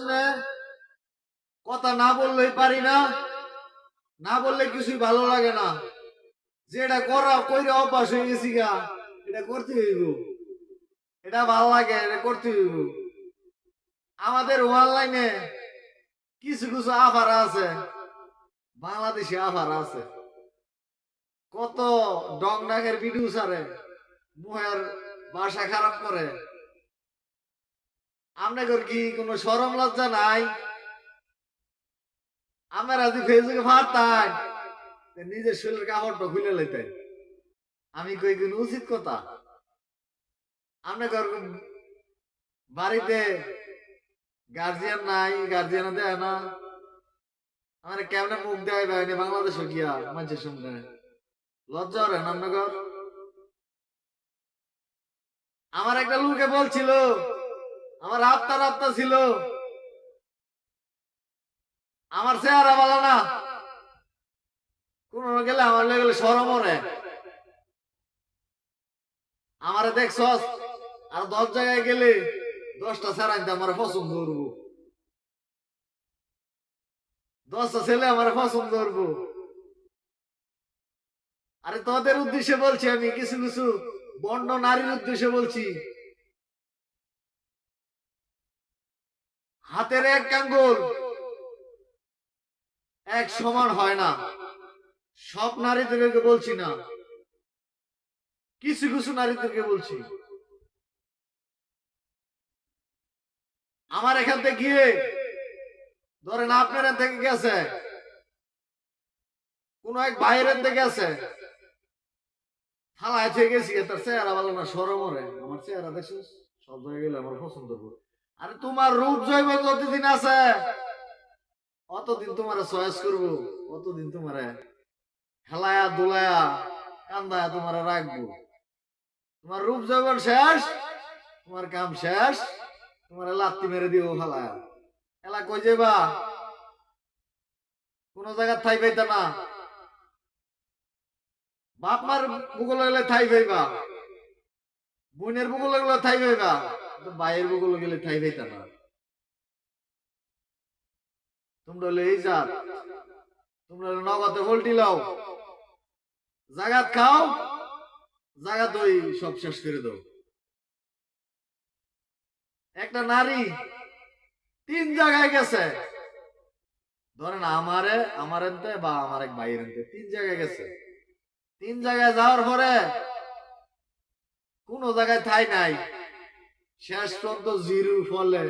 সামনে কথা না বললেই পারি না, না বললে কিছুই ভালো লাগে না। যেটা করা কইরা অভ্যাস হয়ে গেছি গা, এটা করতে হইব। এটা ভালো লাগে, এটা করতে হইব। আমাদের অনলাইনে কিছু কিছু অফার আছে, বাংলাদেশি অফার আছে। কত ডং ডাকের ভিডিও ছাড়ে, মুহের ভাষা খারাপ করে। আপনাদের কি কোনো শরম লজ্জা নাই? আমরা যদি ফেসবুকে ফারতাম, নিজের শরীরের কাপড়টা খুলে লইতেন। আমি কই কোন উচিত কথা? আপনাদের বাড়িতে গার্জিয়ান নাই, গার্জিয়ান দেয় না। আমার কেমনে মুখ দেয় ভাই বাংলাদেশে গিয়া মানুষের সামনে লজ্জা রে আপনাদের? আমার একটা লোকে বলছিল, আমার আত্মা ছিল, আমার চেহারা ভালো না, কোন গেলে আমার লেগে সরম রে। আমারে দেখছস, আর 10 জায়গায় গেলে 10টা চেহারা আমার পছন্দ করবো, 10টা ছেলে আমার পছন্দ করবো। আরে তোদের উদ্দেশ্যে বলছি, আমি কিছু কিছু বন্ড নারীর উদ্দেশ্যে বলছি। হাতের এক আঙ্গুল এক সমান হয় না। সব নারীদেরকে বলছি না, কিছু কিছু নারীদেরকে বলছি। আমার এখান থেকে গিয়ে ধরেন আপনার থেকে গেছে, কোন এক বাইরের থেকে গেছে, থালায় থেকে গেছি, তার চেহারা ভালো না, সরমরে। আমার চেহারা দেখছিস, সব জায়গায় গেলে আমার পছন্দ করবো। আরে তোমার রূপ জৈব যতদিন আছে, অতদিন তোমার চয়েস করবো, অতদিন তোমার খেলায়া দোলায়া কান্দায়া তোমার রাখবো। তোমার রূপ জৈবন শেষ, তোমার কাম শেষ, তোমার লাত্তি মেরে দিব ফেলায়া। এলা কই যাবা? কোন জায়গা ঠাই পাইতা না। বাপ মার বুকুল গেলে ঠাই পাইবা, বোনের বুকুল গেলে ঠাই পাইবা, ভাইয়ের বুকুল গেলে ঠাই পাইতা না। তোমরা হলে এই জাত, তোমরা নগদে পোল্ট্রি লাও, জাগাত খাও, জাগাত ওই সব শেষ করে দাও। একটা নারী 3 জায়গায় গেছে, ধরেন আমারে, আমার এনতে বা আমার এক ভাইয়ের এনতে 3 জায়গায় গেছে। 3 জায়গায় যাওয়ার পরে কোন জায়গায় ঠাই নাই, শেষ পর্যন্ত জিরো ফলে